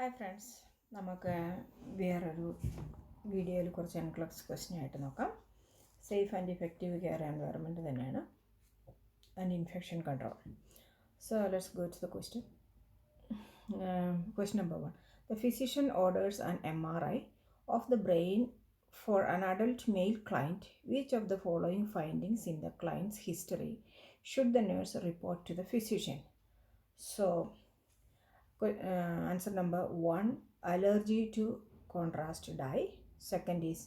Hi friends, നമുക്ക് വേറൊരു വീഡിയോയിൽ കുറച്ച് എൻക്ലബ്സ് ക്വസ്റ്റ്യൻ ആയിട്ട് നോക്കാം. Safe and effective care environment തന്നെയാണ് and infection control. So let's go to the question. Question number 1. The physician orders an MRI of the brain for an adult male client. Which of the following findings in the client's history should the nurse report to the physician? So answer number 1, allergy to contrast dye. Second is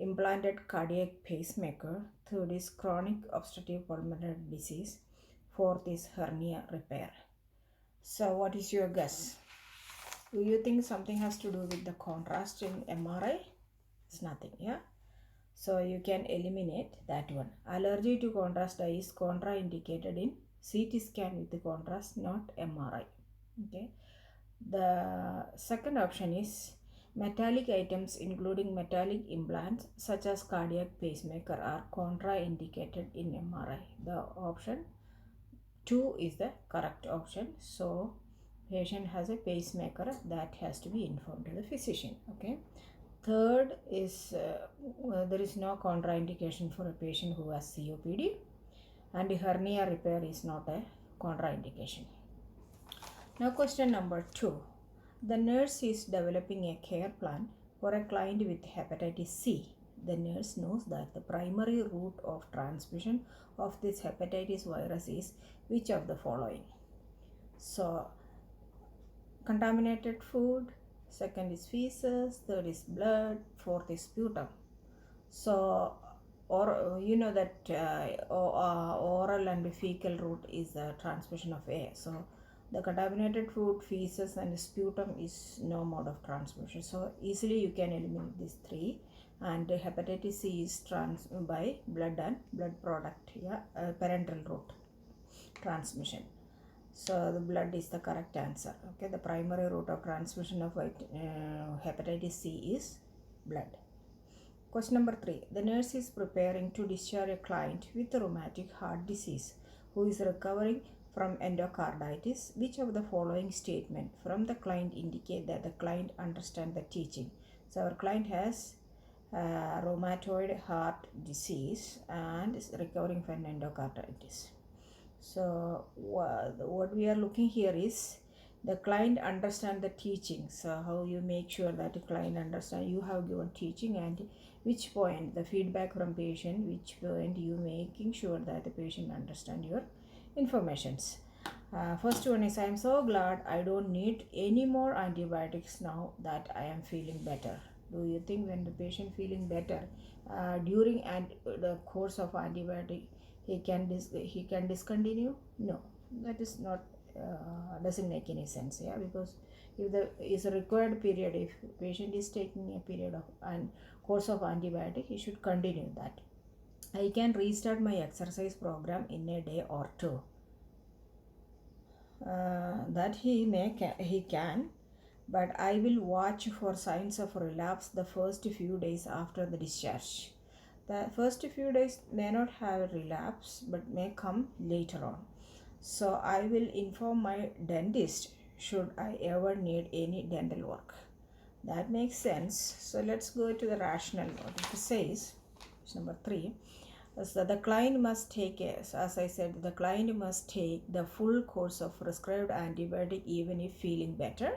implanted cardiac pacemaker. Third is chronic obstructive pulmonary disease. Fourth is hernia repair. So what is your guess? Do you think something has to do with the contrast in MRI? It's nothing, yeah? So you can eliminate that one. Allergy to contrast dye is contraindicated in CT scan with the contrast, not MRI. Okay. The second option is metallic items including metallic implants such as cardiac pacemaker are contraindicated in MRI. The option 2 is the correct option. So patient has a pacemaker, that has to be informed to the physician. Okay. Third is there is no contraindication for a patient who has COPD, and hernia repair is not a contraindication. Now question number 2. The nurse is developing a care plan for a client with hepatitis C. The nurse knows that the primary route of transmission of this hepatitis virus is which of the following? So contaminated food, second is feces, third is blood, fourth is sputum. So or you know that oral and fecal route is the transmission of air. So the contaminated food, feces and sputum is no mode of transmission. So easily you can eliminate these three, and hepatitis C is by blood and blood product, parental route transmission. So the blood is the correct answer. Okay, the primary route of transmission of hepatitis C is blood. Question number 3. The nurse is preparing to discharge a client with rheumatic heart disease who is recovering from endocarditis. Which of the following statement from the client indicate that the client understands the teaching? So our client has rheumatoid heart disease and is recovering from endocarditis. So what we are looking here is the client understand the teaching. So how you make sure that the client understand? You have given teaching, and which point the feedback from patient, which point you making sure that the patient understand your informations. First one is, I am so glad I don't need any more antibiotics now that I am feeling better. Do you think when the patient feeling better during the course of antibiotic he can discontinue? No, that is not doesn't make any sense, because if there is a required period, if patient is taking a period of and course of antibiotic, he should continue that. I can restart my exercise program in a day or two. That he can, but I will watch for signs of relapse the first few days after the discharge. The first few days may not have relapse but may come later on. So I will inform my dentist should I ever need any dental work. That makes sense. So let's go to the rationale. What it says, number 3. So the client must take, as I said, the client must take the full course of prescribed antibiotic even if feeling better.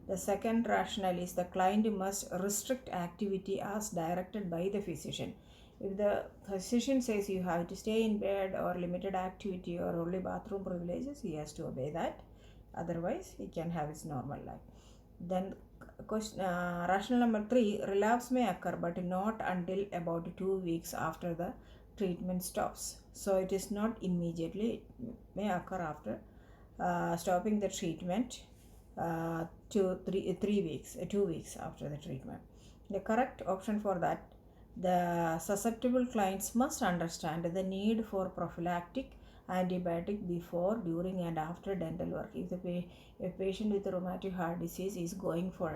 The second rationale is the client must restrict activity as directed by the physician. If the physician says you have to stay in bed or limited activity or only bathroom privileges, he has to obey that. Otherwise, he can have his normal life. Then rationale number 3, relapse may occur but not until about 2 weeks after the treatment stops. So it is not immediately. It may occur after stopping the treatment 2 weeks after the treatment. The correct option for that, the susceptible clients must understand the need for prophylactic antibiotic before, during and after dental work. If a patient with rheumatic heart disease is going for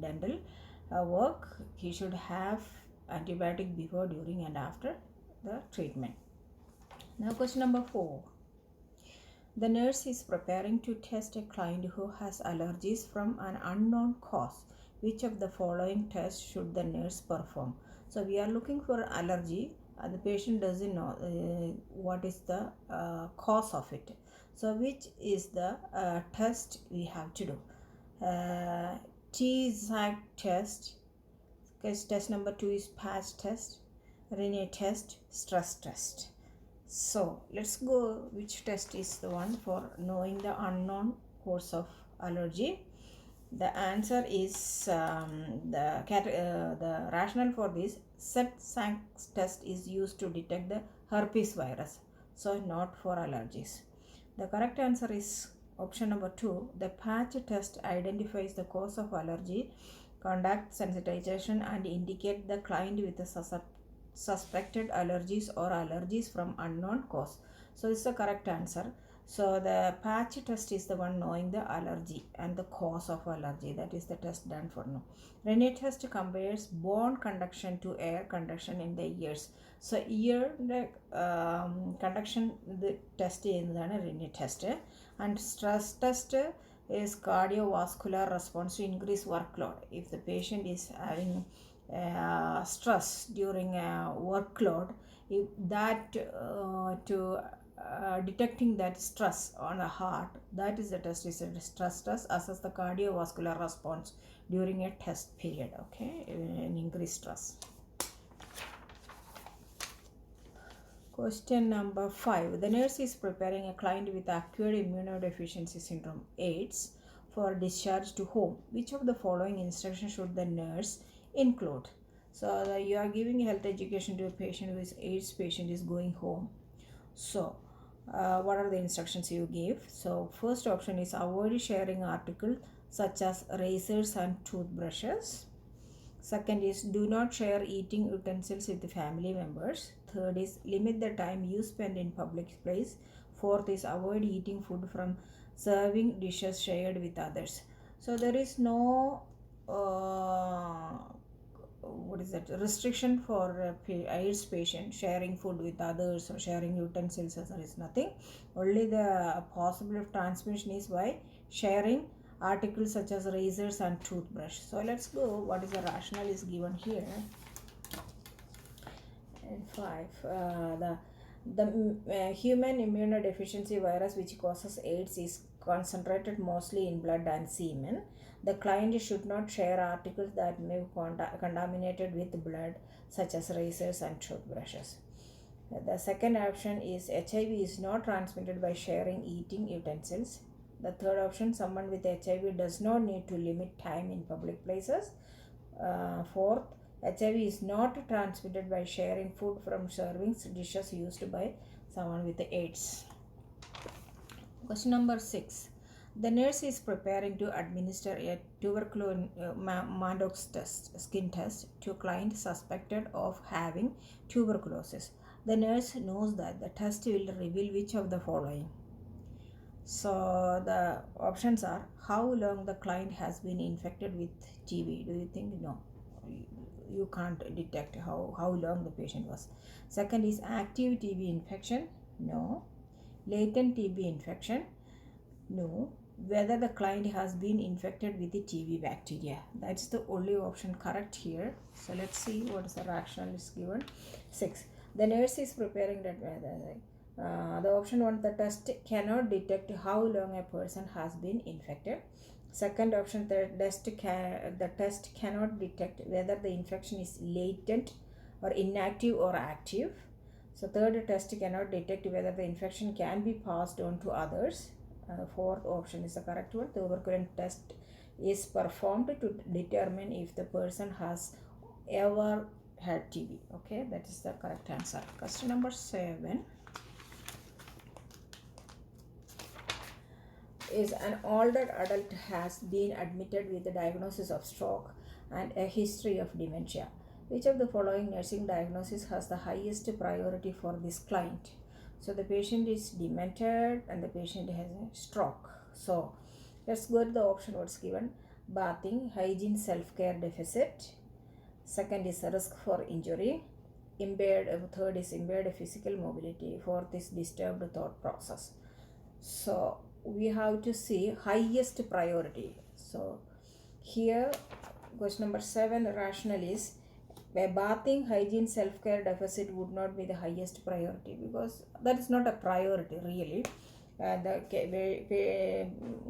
dental work, he should have antibiotic before, during and after the treatment. Now question number 4. The nurse is preparing to test a client who has allergies from an unknown cause. Which of the following tests should the nurse perform? So we are looking for allergy. The patient doesn't know what is the cause of it. So which is the test we have to do? T-ZAG test. Test number 2 is patch test, Rene test, stress test. So let's go which test is the one for knowing the unknown cause of allergy. The answer is the rationale for this SET-SANK test is used to detect the herpes virus, so not for allergies. The correct answer is option number 2. The patch test identifies the cause of allergy, conduct sensitization, and indicate the client with a suspected allergies or allergies from unknown cause. So this is the correct answer. So the patch test is the one knowing the allergy and the cause of allergy. That is the test done for now. Rene test compares bone conduction to air conduction in the ears. So ear conduction the test ചെയ്യുന്നതാണ് Rene test. And stress test is cardiovascular response to increase workload. If the patient is having stress during workload, if that to detecting that stress on the heart, that is the test is a stress test, assess the cardiovascular response during a test period, okay, in increased stress. Question number 5. The nurse is preparing a client with acquired immunodeficiency syndrome AIDS for discharge to home. Which of the following instructions should the nurse include? So you are giving health education to a patient who is AIDS patient is going home. So what are the instructions you give? So first option is avoid sharing articles such as razors and toothbrushes. Second is do not share eating utensils with family members. Third is limit the time you spend in public place. Fourth is avoid eating food from serving dishes shared with others. So there is no what is that restriction for AIDS patient sharing food with others or sharing utensils. There is nothing. Only the possibility of transmission is by sharing articles such as razors and toothbrush. So let's go what is the rationale is given here. And 5 the human immunodeficiency virus which causes AIDS is concentrated mostly in blood and semen. The client should not share articles that may be contaminated with blood such as razors and toothbrushes. The second option is HIV is not transmitted by sharing eating utensils. The third option, someone with HIV does not need to limit time in public places. Fourth, HIV is not transmitted by sharing food from serving dishes used by someone with AIDS. Question number 6. The nurse is preparing to administer a tuberculosis Mantoux test, skin test, to a client suspected of having tuberculosis. The nurse knows that the test will reveal which of the following. So the options are how long the client has been infected with TB. Do you think? No, you can't detect how long the patient was. Second is active TB infection. No. Latent TB infection. No. Whether the client has been infected with the TB bacteria. That's the only option correct here. So let's see what is the rationale is given. 6. The nurse is preparing that the option 1, the test cannot detect how long a person has been infected. Second option, the test cannot detect whether the infection is latent or inactive or active. So third, test cannot detect whether the infection can be passed on to others. Fourth option is the correct one. The tuberculin test is performed to determine if the person has ever had TB. Okay, that is the correct answer. Question number 7 is an older adult has been admitted with a diagnosis of stroke and a history of dementia. Which of the following nursing diagnosis has the highest priority for this client? So the patient is demented and the patient has a stroke. So let's go to the option what's given. Bathing, hygiene, self-care deficit. Second is risk for injury. Third is impaired physical mobility. Fourth is disturbed thought process. So we have to see highest priority. So here question number 7 rationale is where bathing hygiene self-care deficit would not be the highest priority, because that is not a priority really. We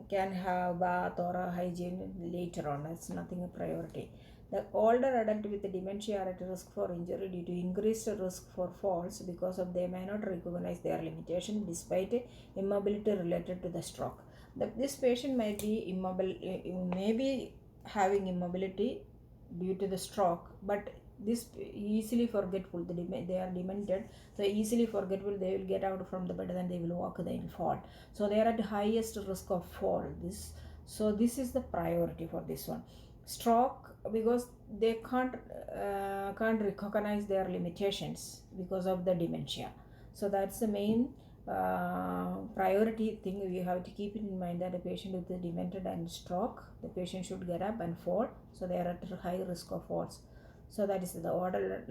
can have bath or a hygiene later on. That's nothing a priority. The older adult with dementia are at risk for injury due to increased risk for falls because of they may not recognize their limitation despite immobility related to the stroke. This patient might be immobile, maybe having immobility due to the stroke, but this easily forgetful. They are demented, so easily forgetful. They will get out from the bed and they will walk, they will fall. So they are at highest risk of fall. This is the priority for this one. Stroke, because they can't recognize their limitations because of the dementia. So that's the main priority thing. We have to keep it in mind that a patient with the demented and stroke, the patient should get up and fall, so they are at high risk of falls. So that is the order.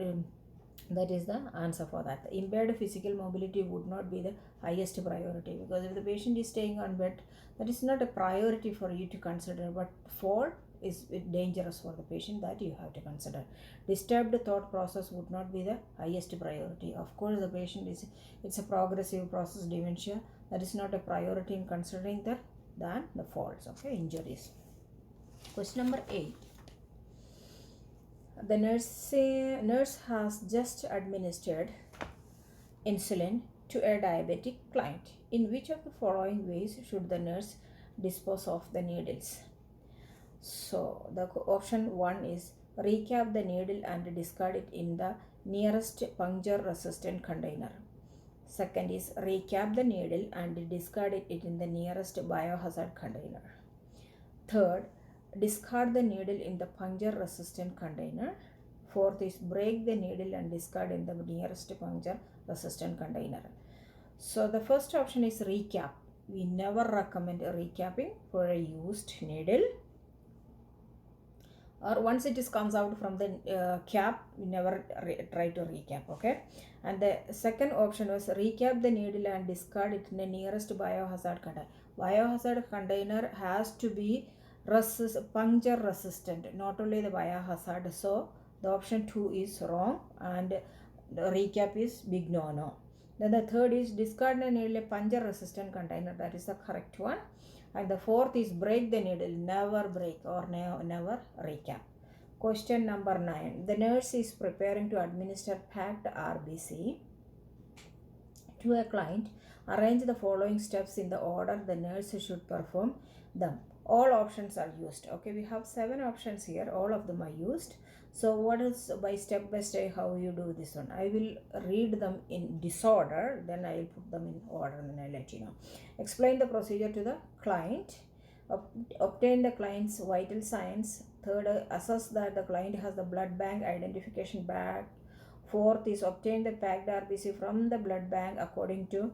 That is the answer for that. The impaired physical mobility would not be the highest priority, because if the patient is staying on bed, that is not a priority for you to consider, but fall is dangerous for the patient, that you have to consider. Disturbed thought process would not be the highest priority. Of course the patient is, it's a progressive process dementia, that is not a priority in considering that than the falls, okay, injuries. Question number 8. The nurse has just administered insulin to a diabetic client. In which of the following ways should the nurse dispose of the needles? So the option 1 is recap the needle and discard it in the nearest puncture resistant container. Second is recap the needle and discard it in the nearest biohazard container. Third, discard the needle in the puncture resistant container. Fourth is break the needle and discard in the nearest puncture resistant container. So the first option is recap. We never recommend recapping for a used needle, or once it comes out from the cap, we never try to recap, okay. And the second option was recap the needle and discard it in the nearest biohazard container. Biohazard container has to be puncture resistant, not only the biohazard. So the option 2 is wrong, and the recap is big no. Then the third is discard the needle a puncture resistant container, that is the correct one. And the fourth is break the needle, never break or never recap. Question number 9. The nurse is preparing to administer packed RBC to a client. Arrange the following steps in the order the nurse should perform them. All options are used. Okay, we have 7 options here, all of them are used. So what is by step how you do this one? I will read them in disorder, then I will put them in order, and then I'll let you know. Explain the procedure to the client. Obtain the client's vital signs. Third, assess that the client has the blood bank identification bag. Fourth is obtain the packed RBC from the blood bank according to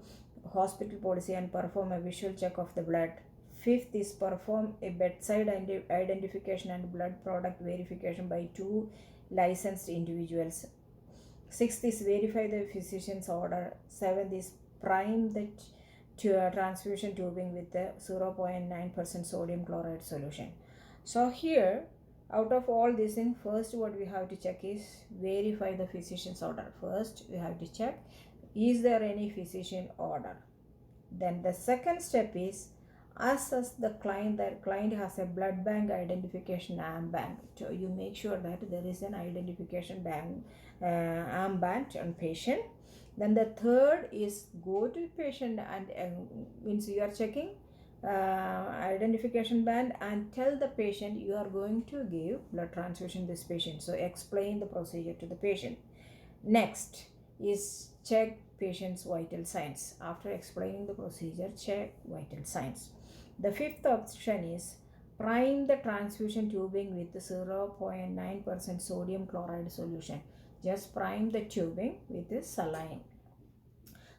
hospital policy and perform a visual check of the blood. Fifth is perform a bedside identification and blood product verification by 2 licensed individuals. Sixth is verify the physician's order. Seventh is prime the transfusion tubing with the 0.9% sodium chloride solution. So here, out of all these things, first what we have to check is verify the physician's order. First we have to check, is there any physician order? Then the second step is assess the client. That client has a blood bank identification armband. So you make sure that there is an identification bank armband on patient. Then the third is go to patient and means you are checking identification band and tell the patient you are going to give blood transfusion to this patient. So explain the procedure to the patient. Next is check patient's vital signs. After explaining the procedure, check vital signs. The fifth option is prime the transfusion tubing with 0.9% sodium chloride solution. Just prime the tubing with the saline.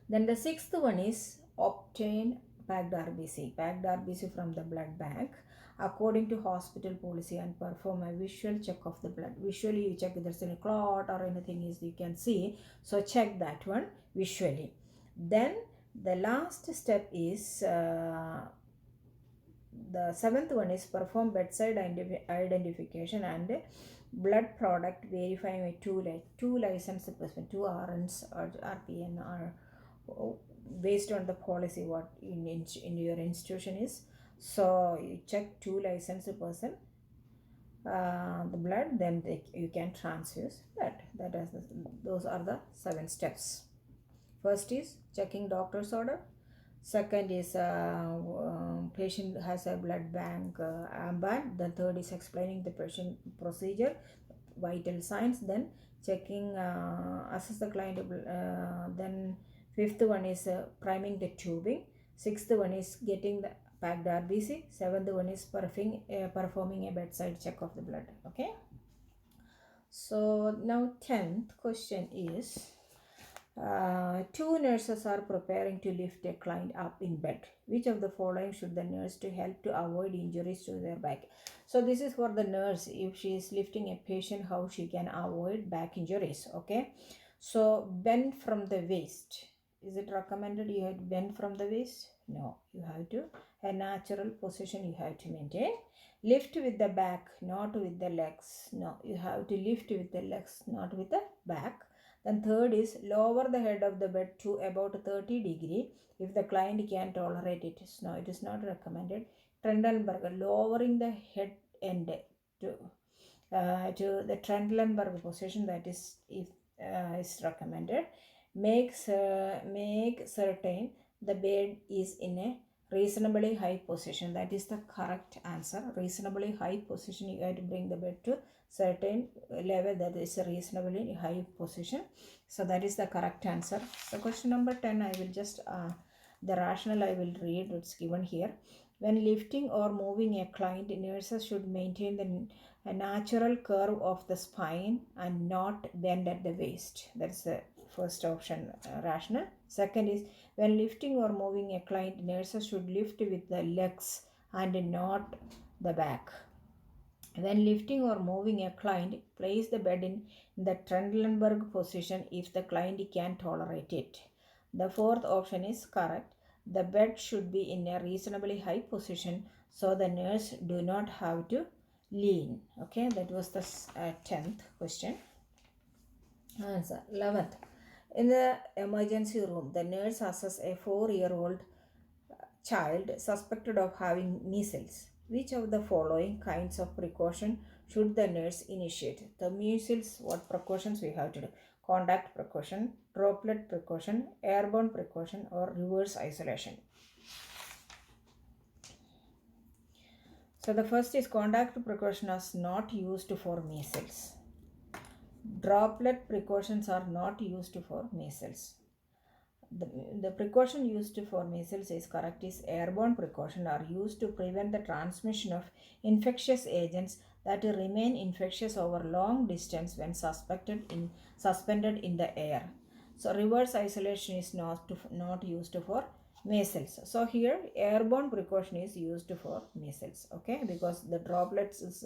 Then the sixth one is obtain packed RBC from the blood bank according to hospital policy and perform a visual check of the blood. Visually you check if there's any clot or anything is you can see. So check that one visually. Then The last step is the seventh one is perform bedside identification and blood product verifying with two licensed person, two RNs or RPN or based on the policy what in your institution is. So you check two licensed person the blood, then you can transfuse blood. Those are the 7 steps. First is checking doctor's order. Second is patient has a blood bank armband. The third is explaining the patient procedure, vital signs. Then checking assess the client. Then fifth one is priming the tubing. Sixth one is getting the packed RBC. Seventh one is performing a bedside check of the blood. Okay. So now 10th question is. Two nurses are preparing to lift a client up in bed. Which of the following should the nurse to help to avoid injuries to their back? So this is for the nurse. If she is lifting a patient, how she can avoid back injuries. Okay. So bend from the waist. Is it recommended you have to bend from the waist? No. You have to. A natural position you have to maintain. Lift with the back, not with the legs. No. You have to lift with the legs, not with the back. Then third is lower the head of the bed to about 30 degree if the client can tolerate it. No, it is not recommended. Trendelenburg, lowering the head end to the Trendelenburg position, that is recommended. Make certain the bed is in a reasonably high position. That is the correct answer. Reasonably high position, you have to bring the bed to certain level that is a reasonably high position. So that is the correct answer. So question number 10, I will just the rationale I will read. It's given here. When lifting or moving a client, nurses should maintain a natural curve of the spine and not bend at the waist. That's the first option rationale. Second is when lifting or moving a client, nurses should lift with the legs and not the back. When lifting or moving a client, place the bed in the Trendelenburg position if the client can tolerate it. The fourth option is correct. The bed should be in a reasonably high position so the nurse do not have to lean. Okay, that was the 10th question. Answer 11th. In the emergency room, the nurse assesses a 4-year-old child suspected of having measles. Which of the following kinds of precaution should the nurse initiate? The measles, what precautions we have to do? Contact precaution, droplet precaution, airborne precaution, or reverse isolation. So the first is contact precaution is not used for measles. Droplet precautions are not used for measles. The precaution used for measles is correct is airborne precaution are used to prevent the transmission of infectious agents that remain infectious over long distance when suspended in the air. So reverse isolation is not used for measles. So here airborne precaution is used for measles. Okay, because the droplets is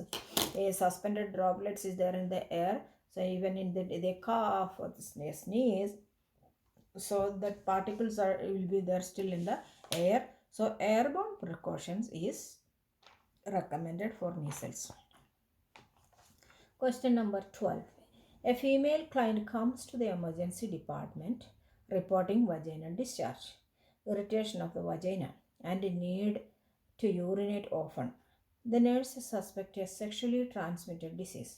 a suspended droplets is there in the air. So even in the cough or the sneeze, so that particles will be there still in the air. So airborne precautions is recommended for measles. Question number 12. A female client comes to the emergency department reporting vaginal discharge, irritation of the vagina, and need to urinate often. The nurse suspects a sexually transmitted disease,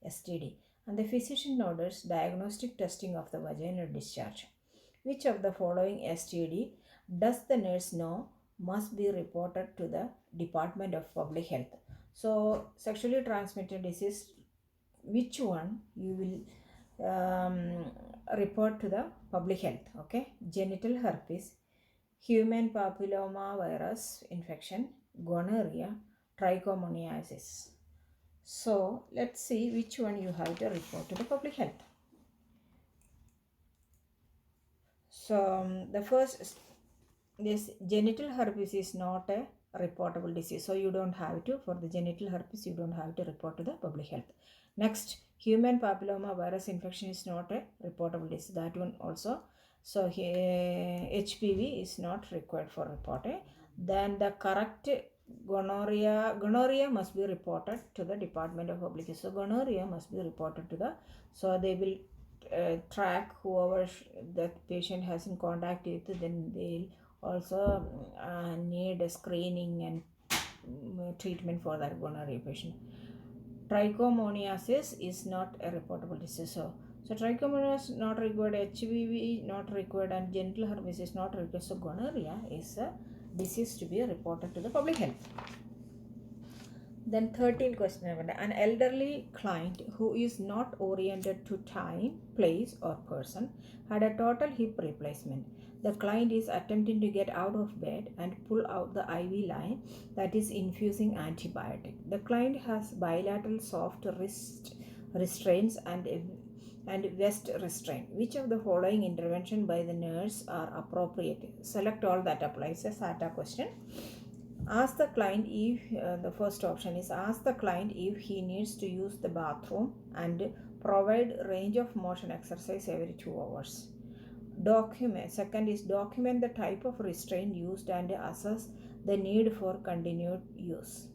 STD, and the physician orders diagnostic testing of the vaginal discharge. Which of the following STD does the nurse know must be reported to the Department of Public Health? So, sexually transmitted disease, which one you will report to the public health? Okay, genital herpes, human papilloma virus infection, gonorrhea, trichomoniasis. So, let's see which one you have to report to the public health. So the first, this genital herpes is not a reportable disease. So you don't have to, for the genital herpes, you don't have to report to the public health. Next, human papilloma virus infection is not a reportable disease. That one also So here HPV is not required for reporting. Then the correct gonorrhea must be reported to the Department of Public Health. So gonorrhea must be reported to the, so they will track whoever the patient has in contact with, then they'll also need a screening and treatment for that gonorrhea patient. Trichomoniasis is not a reportable disease. So trichomoniasis not required, HPV not required, and genital herpes is not required. So gonorrhea is a disease to be reported to the public health. Then 13th question, an elderly client who is not oriented to time, place or person had a total hip replacement. The client is attempting to get out of bed and pull out the IV line that is infusing antibiotic. The client has bilateral soft wrist restraints and vest restraint. Which of the following intervention by the nurse are appropriate? Select all that applies. A SATA question. Ask the client if the first option is ask the client if he needs to use the bathroom and provide range of motion exercise every 2 hours. Second is document the type of restraint used and assess the need for continued use.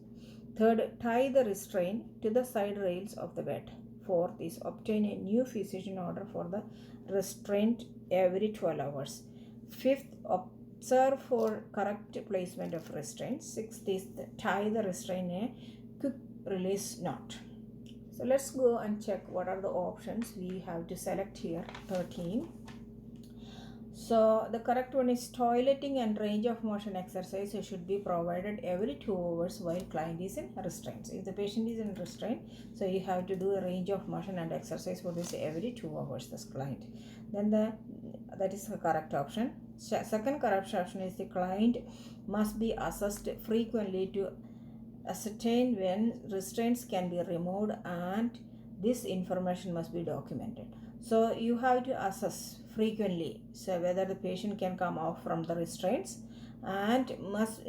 Third, tie the restraint to the side rails of the bed. Fourth is obtain a new physician order for the restraint every 12 hours. Fifth, observe for correct placement of restraint. Sixth is tie the restraint in a quick release knot. So let's go and check what are the options we have to select here. 13. So the correct one is toileting and range of motion exercise should be provided every 2 hours while client is in restraint. If the patient is in restraint, so you have to do a range of motion and exercise for this every 2 hours, this client. Then that is the correct option. Second correct option is the client must be assessed frequently to ascertain when restraints can be removed, and this information must be documented. So you have to assess frequently, so whether the patient can come off from the restraints and must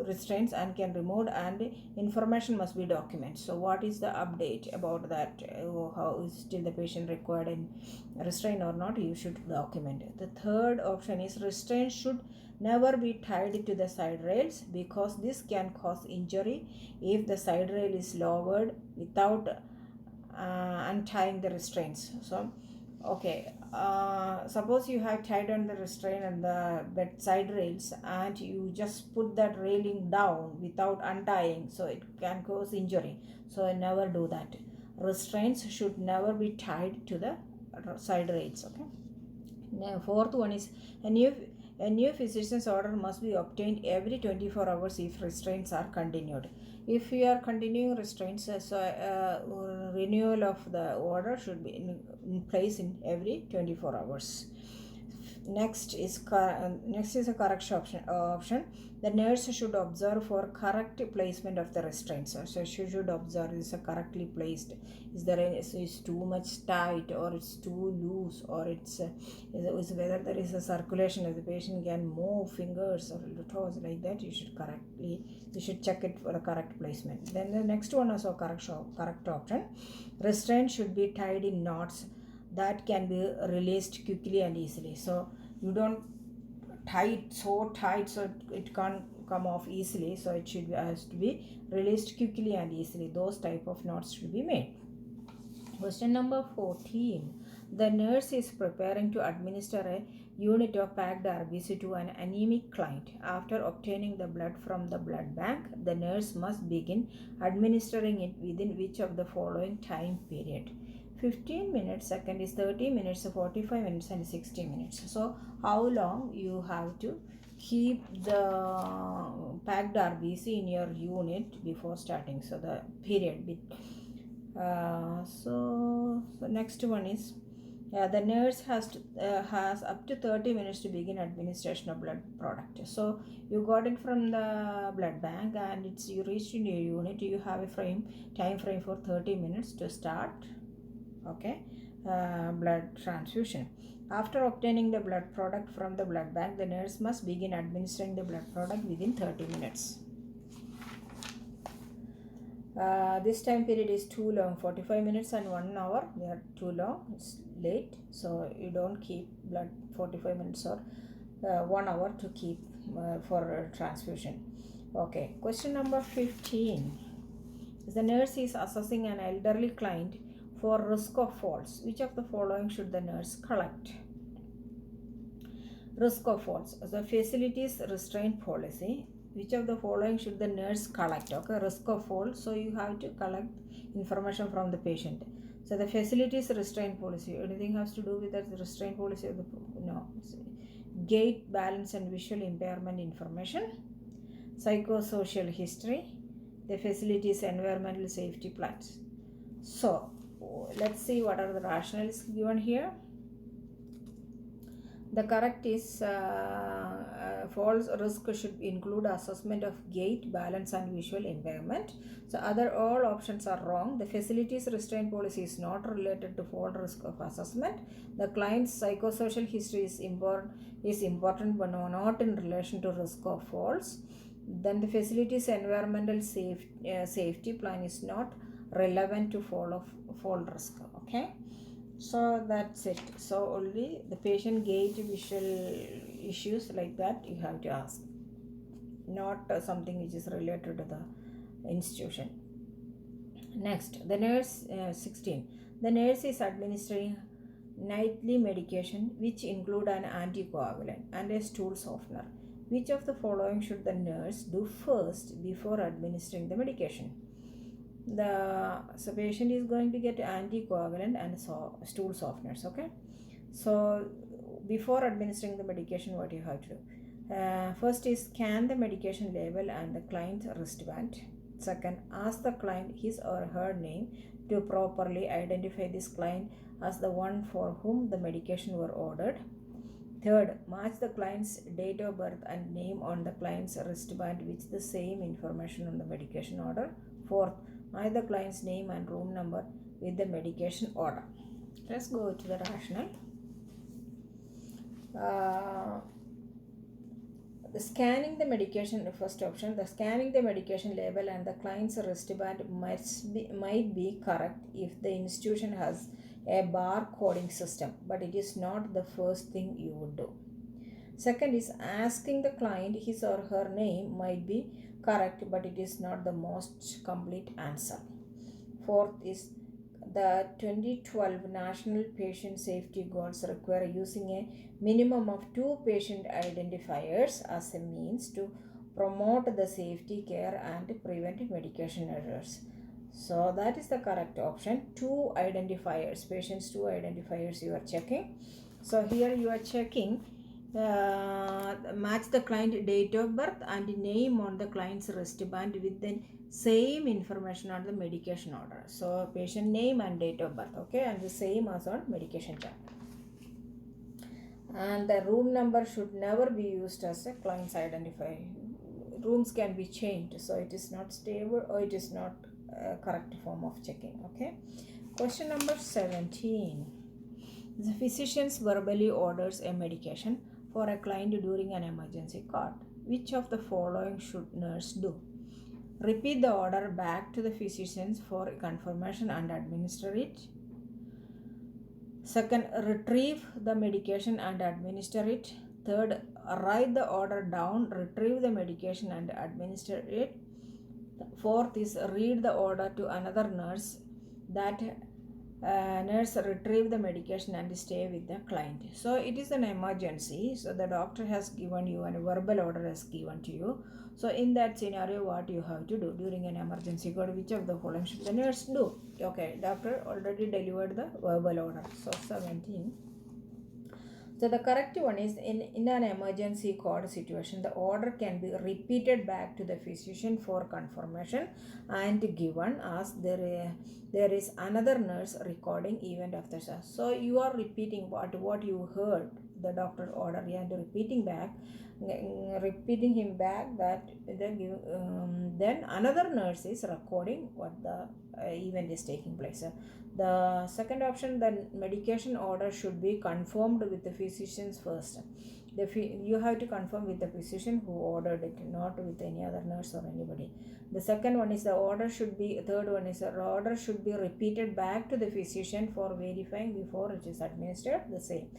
restraints and can remove, and information must be documented. So what is the update about that? How is still the patient required in restraint or not? You should document it. The third option is restraint should never be tied to the side rails because this can cause injury if the side rail is lowered without untying the restraints. So okay, suppose you have tied on the restraint and the bedside rails and you just put that railing down without untying, so it can cause injury. So never do that. Restraints should never be tied to the side rails. Okay. Now fourth one is a new physician's order must be obtained every 24 hours if restraints are continued. If you are continuing restraints, renewal of the order should be in place in every 24 hours. Next is a correct option. The nurse should observe for correct placement of the restraints. So she should observe is correctly placed. Is too much tight or it's too loose, or is whether there is a circulation of the patient can move fingers or toes like that. You should check it for the correct placement. Then the next one is a correct option. Restraint should be tied in knots that can be released quickly and easily. So you don't tie it so tight so it can't come off easily. So it has to be released quickly and easily. Those type of knots should be made. Question number 14. The nurse is preparing to administer a unit of packed RBC to an anemic client. After obtaining the blood from the blood bank, the nurse must begin administering it within which of the following time period? 15 minutes, second is 30 minutes, 45 minutes and 60 minutes. So how long you have to keep the packed RBC in your unit before starting? So the period. So next one is the nurse has up to 30 minutes to begin administration of blood product. So you got it from the blood bank and you reached in your unit. You have a time frame for 30 minutes to start. Okay, blood transfusion. After obtaining the blood product from the blood bank, the nurse must begin administering the blood product within 30 minutes. This time period is too long, 45 minutes and 1 hour. They are too long, it's late. So you don't keep blood 45 minutes or 1 hour to keep for transfusion. Okay, question number 15. The nurse is assessing an elderly client for risk of falls. Which of the following should the nurse collect? Risk of falls. The facilities restraint policy. Which of the following should the nurse collect? Okay, risk of fall. So you have to collect information from the patient. So the facilities restraint policy. Anything has to do with that restraint policy? Of the, no. Gait, balance, and visual impairment information. Psychosocial history. The facilities environmental safety plans. So let's see what are the rationales given here. The correct is false risk should include assessment of gait, balance, and visual impairment. So other all options are wrong. The facilities restraint policy is not related to fall risk of assessment. The client's psychosocial history is important but not in relation to risk of falls. Then the facilities environmental safety plan is not relevant to fall risk. Okay. So that's it. So only the patient gauge visual issues like that you have to ask, not something which is related to the institution. Next, the nurse 16. The nurse is administering nightly medication which include an anticoagulant and a stool softener. Which of the following should the nurse do first before administering the medication? So patient is going to get anticoagulant and stool softeners. Okay, so before administering the medication, what you have to do? First is scan the medication label and the client's wristband. Second, ask the client his or her name to properly identify this client as the one for whom the medication were ordered. Third, match the client's date of birth and name on the client's wristband with the same information on the medication order. Fourth, match the client's name and room number with the medication order. Let's go to the rationale. The scanning the medication, the first option, the scanning the medication label and the client's wristband might be correct if the institution has a bar coding system, but it is not the first thing you would do. Second is asking the client his or her name might be correct, but it is not the most complete answer. Fourth is the 2012 National Patient Safety Goals require using a minimum of 2 patient identifiers as a means to promote the safety care and prevent medication errors. So that is the correct option. 2 identifiers, patients 2 identifiers you are checking. So here you are checking match the client date of birth and name on the client's wristband with the same information on the medication order. So patient name and date of birth, okay, and the same as on medication chart. And the room number should never be used as a client's identifier. Rooms can be changed, so it is not stable or it is not a correct form of checking. Okay. Question number 17. The physician verbally orders a medication for a client during an emergency call. Which of the following should nurse do? Repeat the order back to the physicians for confirmation and administer it. Second, retrieve the medication and administer it. Third, write the order down, retrieve the medication and administer it. Fourth is read the order to another nurse. That nurse retrieve the medication and stay with the client. So it is an emergency. So the doctor has given you and a verbal order has given to you. So in that scenario, what you have to do during an emergency call, which of the following should the nurse do? Okay, doctor already delivered the verbal order. So 17. So the correct one is in an emergency call situation, the order can be repeated back to the physician for confirmation and given as there is another nurse recording event after that. So you are repeating what you heard the doctor order and repeating him back that then another nurse is recording what the event is taking place. The second option, the medication order should be confirmed with the physicians first. You have to confirm with the physician who ordered it, not with any other nurse or anybody. The second one is third one is the order should be repeated back to the physician for verifying before it is administered. The same.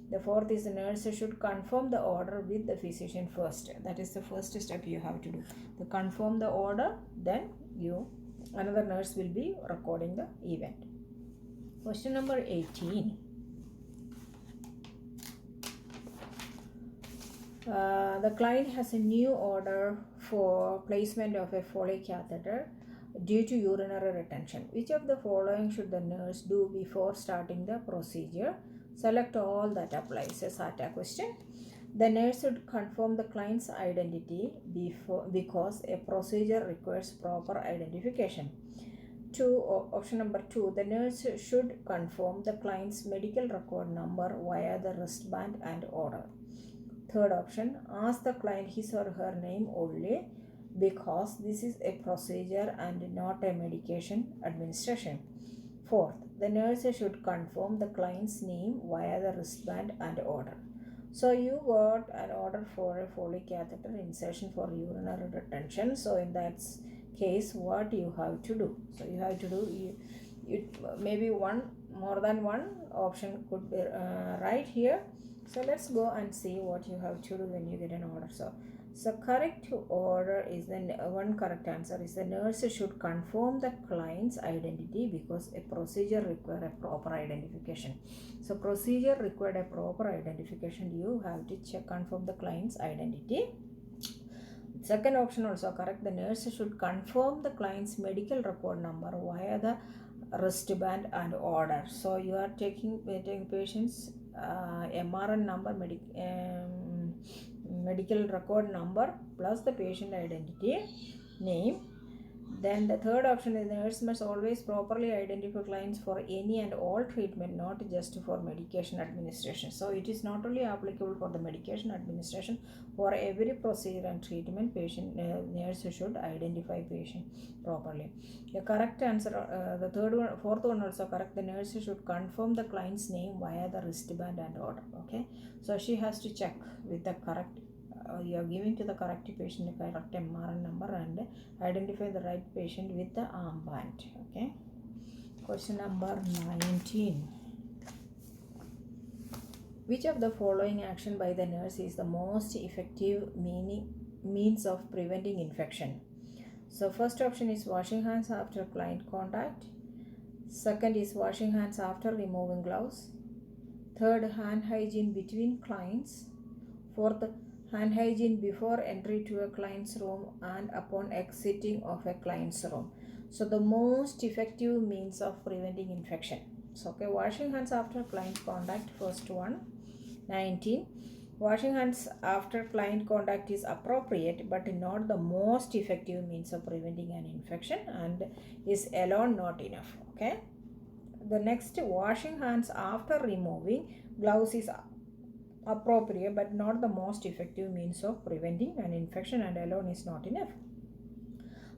The fourth is the nurse should confirm the order with the physician first. That is the first step you have to do. To confirm the order, then another nurse will be recording the event. Question number 18. The client has a new order for placement of a Foley catheter due to urinary retention. Which of the following should the nurse do before starting the procedure? Select all that applies. A SATA question. The nurse should confirm the client's identity because a procedure requires proper identification. Option number 2, the nurse should confirm the client's medical record number via the wristband and order. Third option, ask the client his or her name only because this is a procedure and not a medication administration. Fourth, the nurse should confirm the client's name via the wristband and order. So you got an order for a Foley catheter insertion for urinary retention. So in that case, what you have to do? So you have to do, maybe more than one option could be right here. So let's go and see what you have to do when you get an order. So correct order is one correct answer is the nurse should confirm the client's identity because a procedure requires a proper identification. So procedure required a proper identification. You have to confirm the client's identity. Second option also correct. The nurse should confirm the client's medical record number via the wristband and order. So you are taking patient's MRN number, medical record number plus the patient identity name. Then the third option is the nurse must always properly identify clients for any and all treatment, not just for medication administration. So it is not only applicable for the medication administration. For every procedure and treatment, nurse should identify patient properly. The correct answer, fourth one also correct. The nurse should confirm the client's name via the wristband and order. Okay, so she has to check with the correct. You are giving to the correct patient the correct MRN number and identify the right patient with the armband. Okay. Question number 19. Which of the following action by the nurse is the most effective means of preventing infection? So first option is washing hands after client contact. Second is washing hands after removing gloves. Third, hand hygiene between clients. Fourth, hand hygiene before entry to a client's room and upon exiting of a client's room. So the most effective means of preventing infection. So okay, washing hands after client contact, first one. 19. Washing hands after client contact is appropriate but not the most effective means of preventing an infection and is alone not enough. Okay. The next, washing hands after removing gloves is appropriate but not the most effective means of preventing an infection and alone is not enough.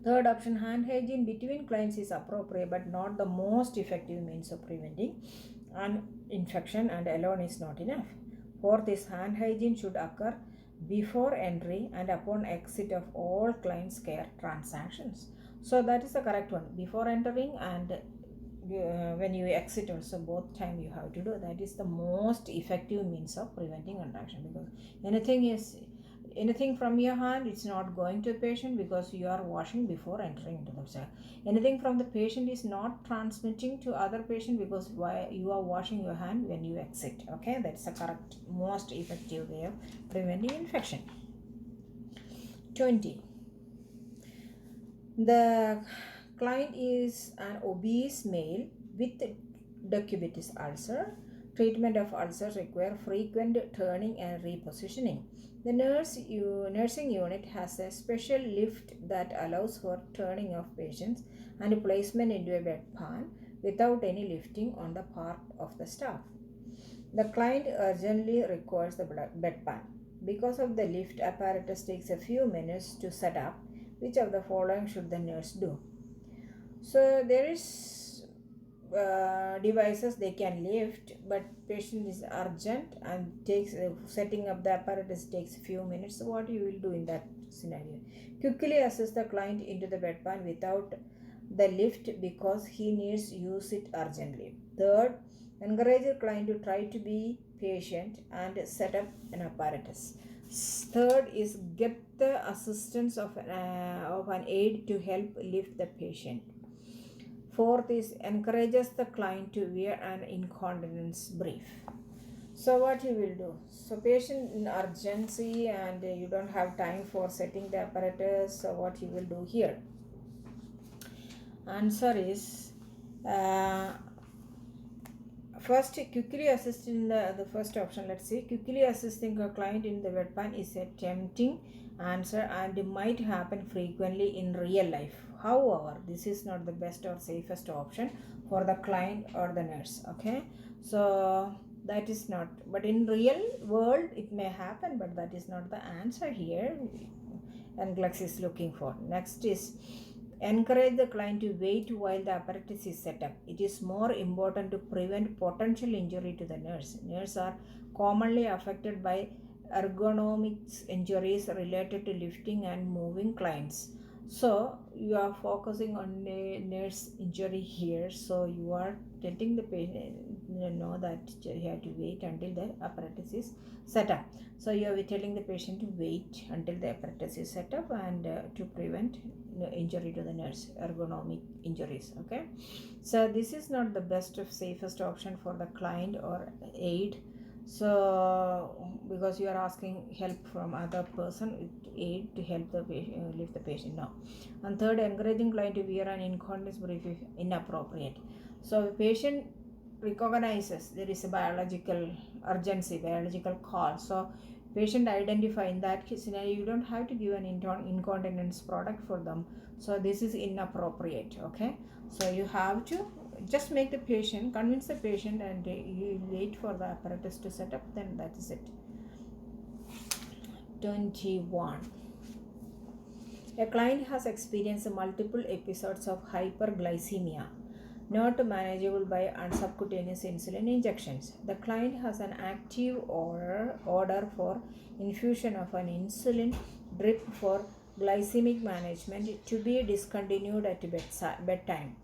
Third option, hand hygiene between clients is appropriate but not the most effective means of preventing an infection and alone is not enough. Fourth is hand hygiene should occur before entry and upon exit of all clients' care transactions. So that is the correct one. Before entering and when you exit also, both time you have to do. That is the most effective means of preventing infection, because anything from your hand, it's not going to a patient because you are washing before entering into the cell. Anything from the patient is not transmitting to other patient because you are washing your hand when you exit. Okay, that's the correct most effective way of preventing infection. 20. The client is an obese male with decubitus ulcer. Treatment of ulcers require frequent turning and repositioning. The nursing unit has a special lift that allows for turning of patients and placement into a bedpan without any lifting on the part of the staff. The client urgently requires the bedpan. Because of the lift apparatus takes a few minutes to set up, which of the following should the nurse do? So there is devices they can lift, but patient is urgent and takes setting up the apparatus takes a few minutes. So what you will do in that scenario? Quickly assist the client into the bedpan without the lift because he needs use it urgently. Third, encourage the client to try to be patient and set up an apparatus. Third is get the assistance of an aide to help lift the patient. Fourth is encourages the client to wear an incontinence brief. So what you will do? So patient in urgency and you don't have time for setting the apparatus. So what you will do here? Answer is first, quickly assist in the first option. Let's see, quickly assisting a client in the bedpan is a tempting answer and might happen frequently in real life. However, this is not the best or safest option for the client or the nurse. Okay, so that is not, but in real world it may happen, but that is not the answer here and NCLEX is looking for. Next is encourage the client to wait while the apparatus is set up. It is more important to prevent potential injury to the nurse. Nurses are commonly affected by ergonomics injuries related to lifting and moving clients. So you are focusing on a nurse injury here. So you are letting the patient know that you have to wait until the apparatus is set up. So you are telling the patient to wait until the apparatus is set up and to prevent injury to the nurse, ergonomic injuries. Okay, so this is not the best of safest option for the client or aide. So because you are asking help from other person, aid to help the patient, lift the patient now. And third, encouraging client to wear an incontinence brief if inappropriate. So the patient recognizes there is a biological urgency, biological call. So patient identify in that scenario, you don't have to give an incontinence product for them. So this is inappropriate. Okay, so you have to just make the patient, convince the patient, and you wait for the apparatus to set up, then that is it. 21. A client has experienced multiple episodes of hyperglycemia not manageable by subcutaneous insulin injections. The client has an active order for infusion of an insulin drip for glycemic management to be discontinued at bedtime,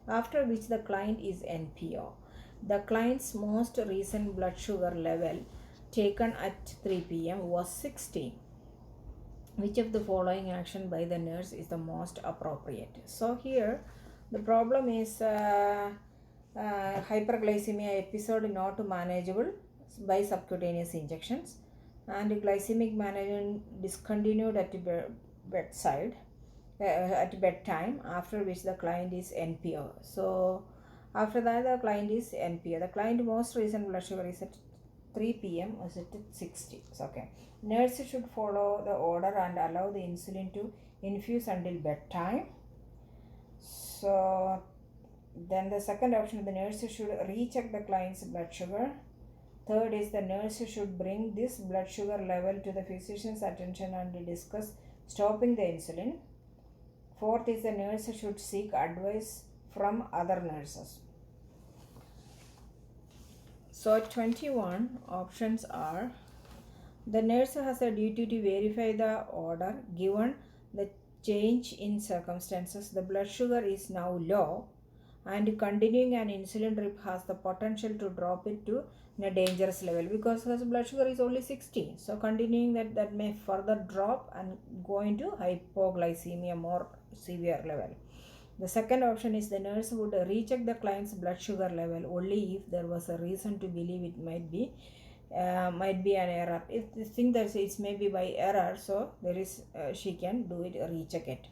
after which the client is NPO. The client's most recent blood sugar level taken at 3 p.m. was 60. Which of the following action by the nurse is the most appropriate? So here the problem is hyperglycemia episode not manageable by subcutaneous injections, and glycemic management discontinued at bedside at bedtime, after which the client is NPO. So after that the client is NPO. The client most recent blood sugar is at 3 p.m. was at 60. So, okay. Nurse should follow the order and allow the insulin to infuse until bedtime. So then the second option, the nurse should recheck the client's blood sugar. Third is the nurse should bring this blood sugar level to the physician's attention and discuss stopping the insulin. Fourth is the nurse should seek advice from other nurses. So 21 options are: the nurse has a duty to verify the order given the change in circumstances. The blood sugar is now low and continuing an insulin drip has the potential to drop it to a dangerous level because his blood sugar is only 60. So continuing that may further drop and go into hypoglycemia, more severe level. The second option is the nurse would recheck the client's blood sugar level only if there was a reason to believe it might be an error. If you think that it may be by error, so there is she can do it, recheck it.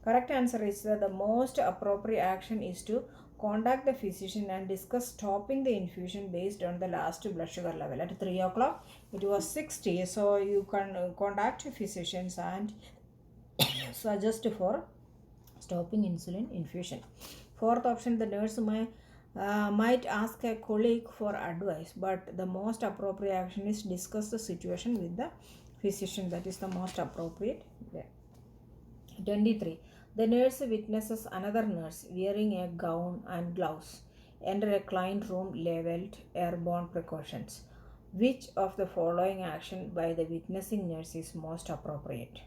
Correct answer is that the most appropriate action is to contact the physician and discuss stopping the infusion based on the last blood sugar level. At 3 o'clock it was 60, so you can contact physicians and suggest for stopping insulin infusion. Fourth option, the nurse might ask a colleague for advice, but the most appropriate action is discuss the situation with the physician. That is the most appropriate way. 23. The nurse witnesses another nurse wearing a gown and gloves enter a client room labeled airborne precautions. Which of the following action by the witnessing nurse is most appropriate?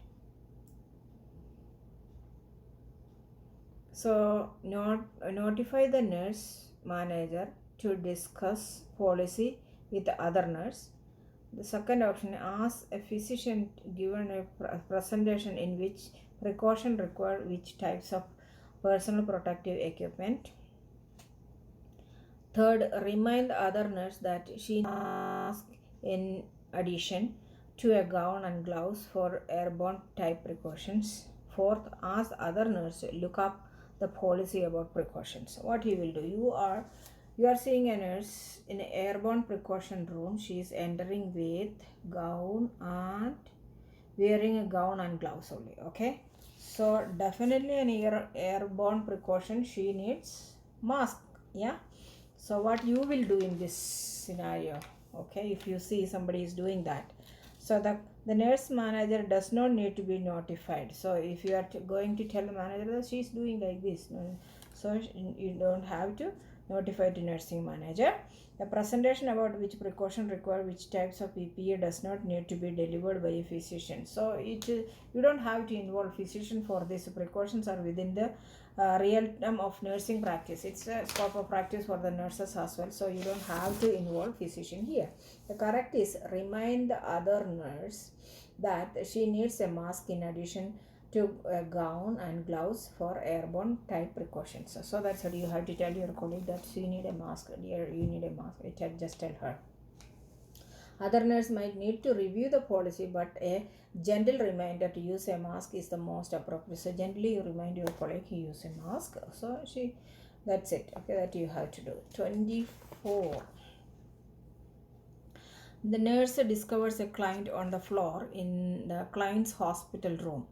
So, notify the nurse manager to discuss policy with the other nurse. The second option, ask a physician given a presentation in which precaution required which types of personal protective equipment. Third, remind the other nurse that she must in addition to a gown and gloves for airborne type precautions. Fourth, ask other nurse to look up the policy about precautions. What he will do, you are seeing a nurse in an airborne precaution room. She is entering with gown and wearing a gown and gloves only. Okay, so definitely an airborne precaution, she needs mask. Yeah, so what you will do in this scenario, okay, if you see somebody is doing that, so the nurse manager does not need to be notified. So if you are going to tell the manager that she is doing like this, so you don't have to notify the nursing manager. The presentation about which precaution require which types of PPE does not need to be delivered by a physician. So you don't have to involve physician for this. Precautions are within the real term of nursing practice. It's a scope of practice for the nurses as well. So you don't have to involve physician here. The correct is remind the other nurse that she needs a mask in addition to a gown and gloves for airborne type precautions. So that's what you have to tell your colleague, that you need a mask, dear, you need a mask. Just tell her. Other nurse might need to review the policy, but a gentle reminder to use a mask is the most appropriate. So gently you remind your colleague to use a mask. So that's it. Okay, that you have to do. 24. The nurse discovers a client on the floor in the client's hospital room.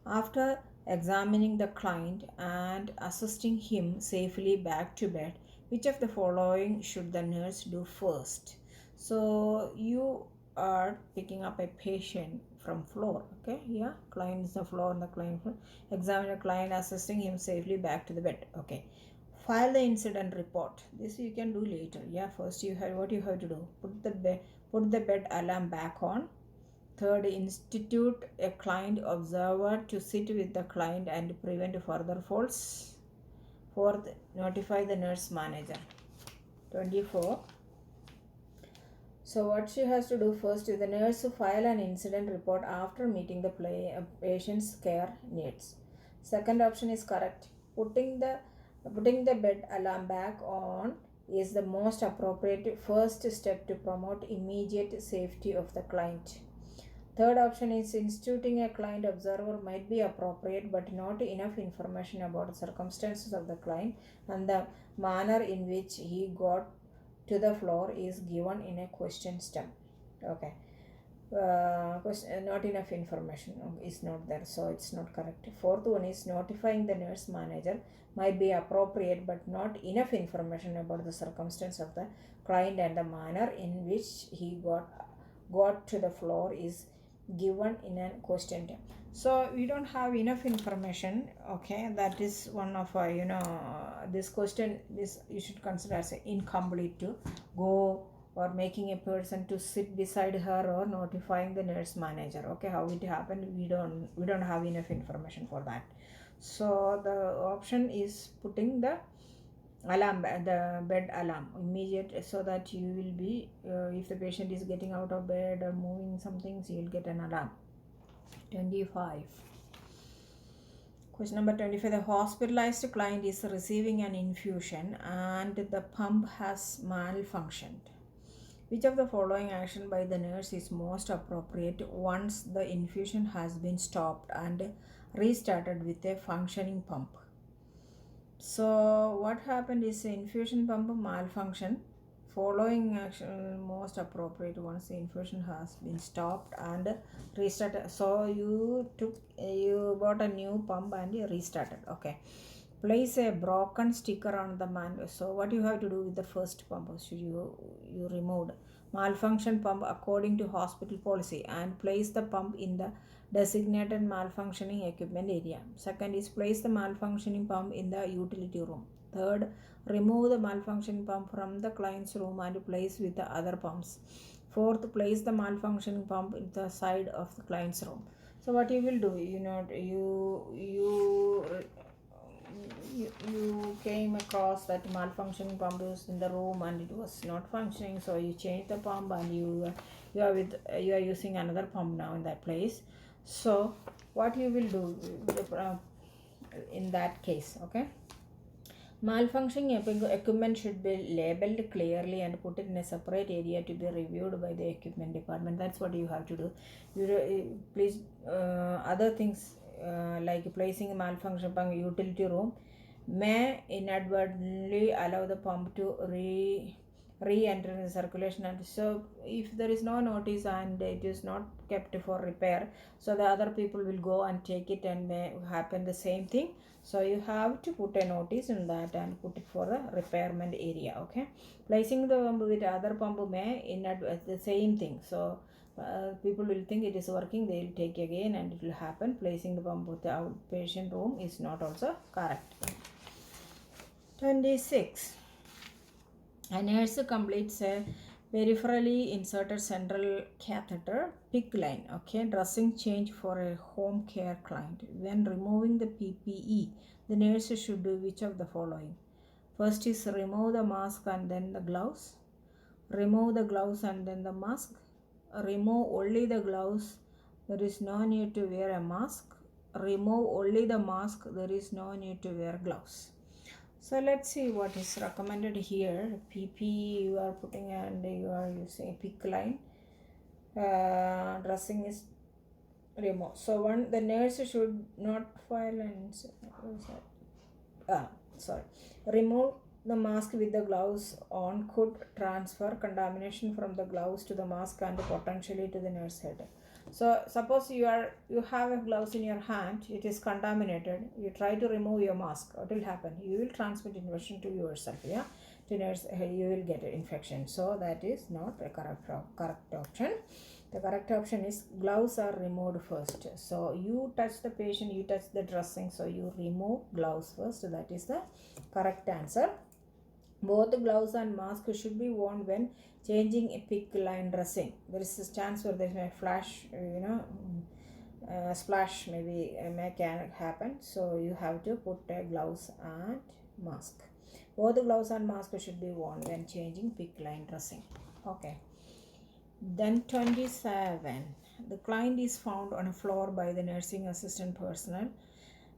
After examining the client and assisting him safely back to bed, which of the following should the nurse do first? So you are picking up a patient from floor. Okay, yeah, client is the floor and the client floor. Examine the client, assisting him safely back to the bed. Okay, file the incident report. This you can do later. Yeah, first you have what you have to do. Put the bed alarm back on. Third, institute a client observer to sit with the client and prevent further falls. Fourth, notify the nurse manager. 24. So what she has to do first is the nurse file an incident report after meeting the patient's care needs. Second option is correct. Putting the bed alarm back on is the most appropriate first step to promote immediate safety of the client. Third option is instituting a client observer might be appropriate, but not enough information about the circumstances of the client and the manner in which he got to the floor is given in a question stem. Okay. Not enough information is not there, so it's not correct. Fourth one is notifying the nurse manager might be appropriate, but not enough information about the circumstance of the client and the manner in which he got to the floor is given in a question time. So we don't have enough information. Okay, that is one of this question, this you should consider as incomplete to go or making a person to sit beside her or notifying the nurse manager. Okay, how it happened, we don't have enough information for that. So the option is putting the bed alarm immediate, so that you will be if the patient is getting out of bed or moving some things, you will get an alarm. 25. Question number 25. The hospitalized client is receiving an infusion and the pump has malfunctioned. Which of the following action by the nurse is most appropriate once the infusion has been stopped and restarted with a functioning pump? So what happened is the infusion pump malfunction. Following action most appropriate once the infusion has been stopped and restarted. So you bought a new pump and you restarted. Okay. Place a broken sticker on the manual. So what you have to do with the first pump? So you removed malfunction pump according to hospital policy and place the pump in the designated malfunctioning equipment area. Second is place the malfunctioning pump in the utility room. Third, remove the malfunctioning pump from the client's room and place with the other pumps. Fourth, place the malfunctioning pump in the side of the client's room. So what you will do, you came across that malfunctioning pump was in the room and it was not functioning, so you change the pump and you are using another pump now in that place. So what you will do in that case, okay, malfunctioning equipment should be labeled clearly and put it in a separate area to be reviewed by the equipment department. That's what you have to do. Please, other things like placing a malfunction pump in utility room may inadvertently allow the pump to re-enter in circulation, and so if there is no notice and it is not kept for repair, so the other people will go and take it and may happen the same thing. So you have to put a notice in that and put it for the repairment area. Okay, placing the pump with other pump may the same thing. So people will think it is working, they will take again and it will happen. Placing the pump with the outpatient room is not also correct. 26. A nurse completes a peripherally inserted central catheter PICC line, okay, dressing change for a home care client. When removing the PPE, the nurse should do which of the following? First is remove the mask and then the gloves. Remove the gloves and then the mask. Remove only the gloves, there is no need to wear a mask. Remove only the mask, there is no need to wear gloves. So let's see what is recommended here. PP you are putting and you are using a PICC line. Dressing is remove. So one, the nurse should not file and remove the mask with the gloves on could transfer contamination from the gloves to the mask and potentially to the nurse head. So suppose you have a gloves in your hand, it is contaminated, you try to remove your mask, what will happen? You will transmit infection to yourself, yeah, to nurse, you will get an infection. So that is not a correct option. The correct option is gloves are removed first. So you touch the patient, you touch the dressing, so you remove gloves first. So that is the correct answer. Both the gloves and mask should be worn when changing a PICC line dressing. There is a chance where there may flash, splash maybe can happen. So you have to put gloves and mask. Both the gloves and mask should be worn when changing PICC line dressing. Okay. Then 27. The client is found on a floor by the nursing assistant personnel,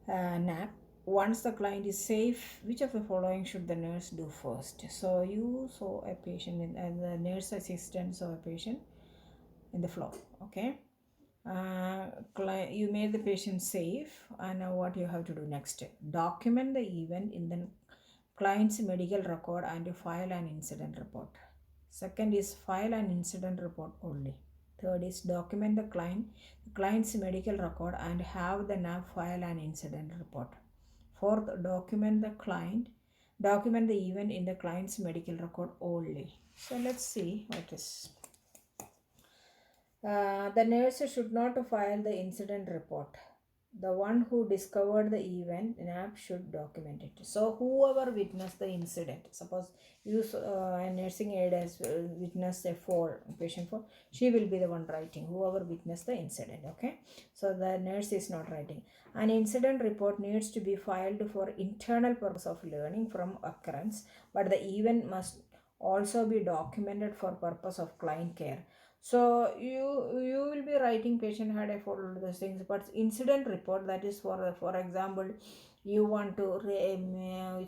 NAP. Once the client is safe, which of the following should the nurse do first? So you saw a patient and the nurse assistant saw a patient in the floor. Okay. You made the patient safe, and now what you have to do next? Document the event in the client's medical record and file an incident report. Second is file an incident report only. Third is document the client's medical record and have the NAP file an incident report. Fourth, document the event in the client's medical record only. So let's see what is. The nurse should not file the incident report. The one who discovered the event, NAP should document it. So whoever witnessed the incident, suppose you a nursing aide has witnessed a patient fall, she will be the one writing, whoever witnessed the incident. Okay, so the nurse is not writing. An incident report needs to be filed for internal purpose of learning from occurrence, but the event must also be documented for purpose of client care. So you will be writing patient had a fall, all those things, but incident report, that is for example, you want to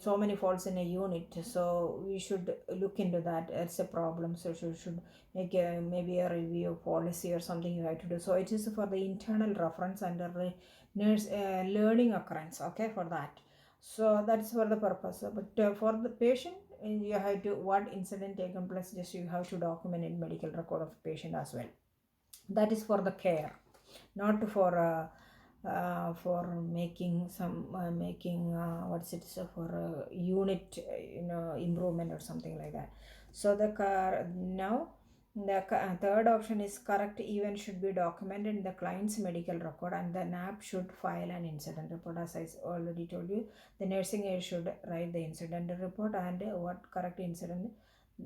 so many falls in a unit, so we should look into that. It's a problem, so you should make maybe a review policy or something you have to do. So it is for the internal reference and the nurse learning occurrence, okay, for that. So that's for the purpose, but for the patient, you have to what incident taken place, just you have to document in medical record of patient as well. That is for the care, not for making some what's it, so for unit improvement or something like that. So the car now The third option is correct event should be documented in the client's medical record, and the NAP should file an incident report. As I already told you, the nursing aide should write the incident report and what correct incident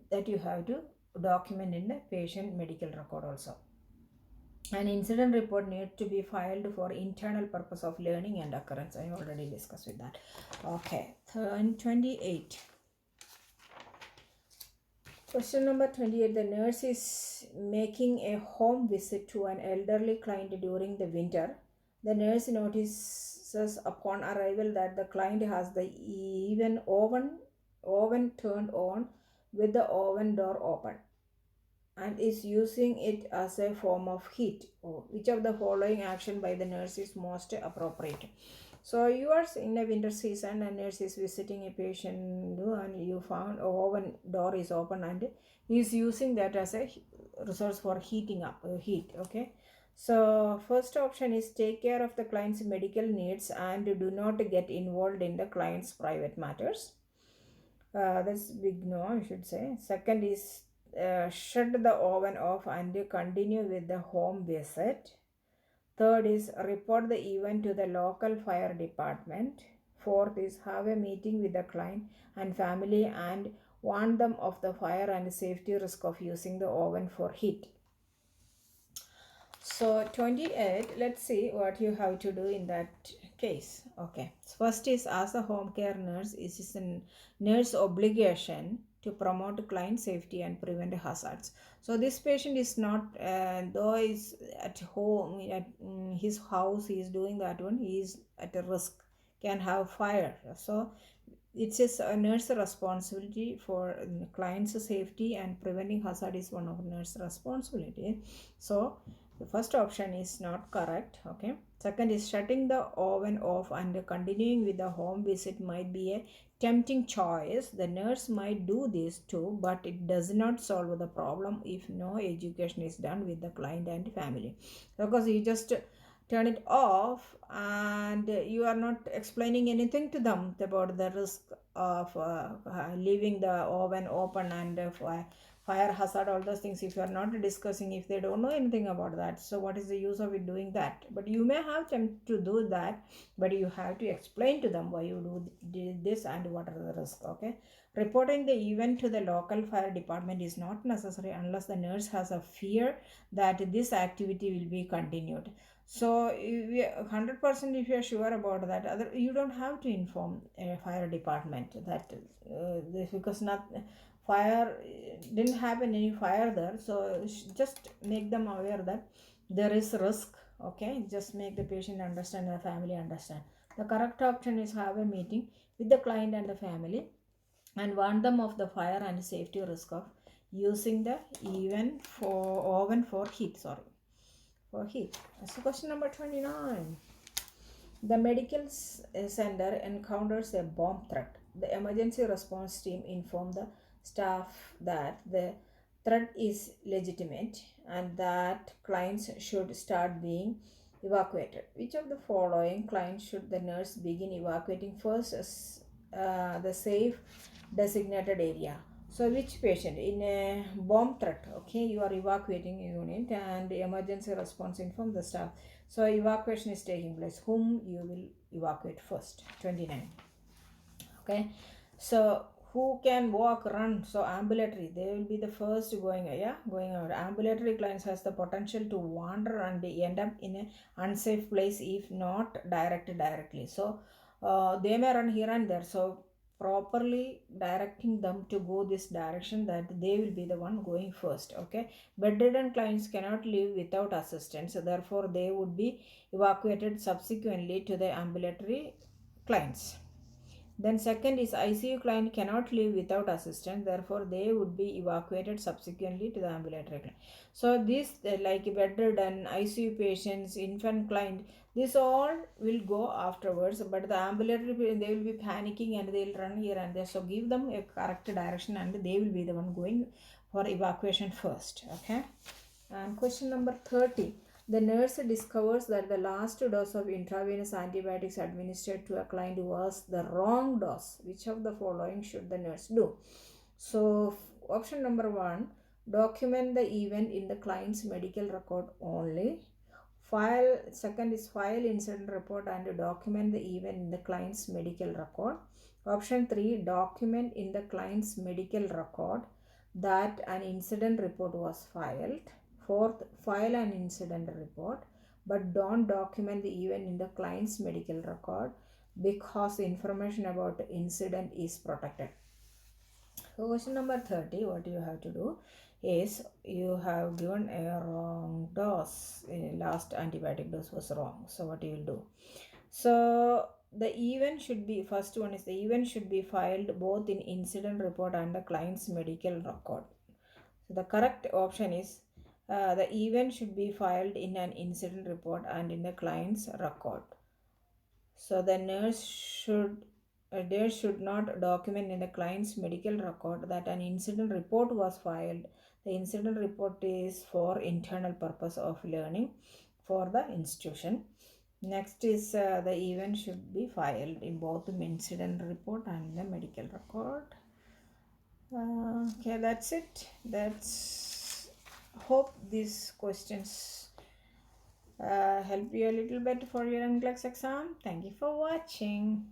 that you have to document in the patient medical record also. An incident report needs to be filed for internal purpose of learning and occurrence. I already discussed with that. Okay, 28. Question number 28. The nurse is making a home visit to an elderly client during the winter. The nurse notices upon arrival that the client has the oven turned on with the oven door open and is using it as a form of heat. Which of the following action by the nurse is most appropriate? So you are in a winter season, a nurse is visiting a patient and you found oven door is open and he is using that as a resource for heating up heat. Okay, so first option is take care of the client's medical needs and do not get involved in the client's private matters. That's big no, I should say. Second is shut the oven off and continue with the home visit. Third is report the event to the local fire department. Fourth is have a meeting with the client and family and warn them of the fire and safety risk of using the oven for heat. So 28, let's see what you have to do in that case. Okay, first is as a home care nurse, it is a nurse obligation to promote client safety and prevent hazards. So this patient is not, though is at home, at his house, he is doing that one, he is at a risk, can have fire. So it is a nurse responsibility for client's safety and preventing hazard is one of nurse responsibility. So the first option is not correct. Okay, second is shutting the oven off and continuing with the home visit might be a tempting choice. The nurse might do this too, but it does not solve the problem if no education is done with the client and family, because you just turn it off and you are not explaining anything to them about the risk of leaving the oven open and fire hazard, all those things. If you are not discussing, if they don't know anything about that, so what is the use of it doing that? But you may have them to do that, but you have to explain to them why you did this and what are the risks. Okay, reporting the event to the local fire department is not necessary unless the nurse has a fear that this activity will be continued. So 100% if you are sure about that, other you don't have to inform a fire department that this, because not fire didn't happen any fire there. So just make them aware that there is risk. Okay, just make the patient understand and the family understand. The correct option is have a meeting with the client and the family and warn them of the fire and safety risk of using the oven for heat. For heat. So question number 29. The medical center encounters a bomb threat. The emergency response team informed the staff that the threat is legitimate and that clients should start being evacuated. Which of the following clients should the nurse begin evacuating first as the safe designated area? So which patient in a bomb threat? Okay, you are evacuating a unit and emergency response inform the staff. So evacuation is taking place. Whom you will evacuate first? 29. Okay, so who can walk, run? So ambulatory, they will be the first going out. Ambulatory clients has the potential to wander and end up in an unsafe place if not directed directly. So they may run here and there. So properly directing them to go this direction, that they will be the one going first. Okay, bedridden clients cannot live without assistance, so therefore they would be evacuated subsequently to the ambulatory clients. Then second is ICU client cannot live without assistance, therefore they would be evacuated subsequently to the ambulatory client. So this like bedridden, ICU patients, infant client, this all will go afterwards, but the ambulatory they will be panicking and they will run here and there. So give them a correct direction and they will be the one going for evacuation first. Okay, and question number 30. The nurse discovers that the last dose of intravenous antibiotics administered to a client was the wrong dose. Which of the following should the nurse do? So option number 1, Document the event in the client's medical record only. Second is file incident report and document the event in the client's medical record. Option 3, document in the client's medical record that an incident report was filed. Fourth, file an incident report but don't document the event in the client's medical record because information about the incident is protected. So question number 30, what you have to do is you have given a wrong dose. Last antibiotic dose was wrong. So what you will do? So the event should be, first one is the event should be filed both in incident report and the client's medical record. So the correct option is the event should be filed in an incident report and in the client's record. So the nurse should they should not document in the client's medical record that an incident report was filed. The incident report is for internal purpose of learning for the institution. Next is the event should be filed in both the incident report and the medical record. Okay, that's it. That's hope these questions help you a little bit for your NCLEX exam. Thank you for watching.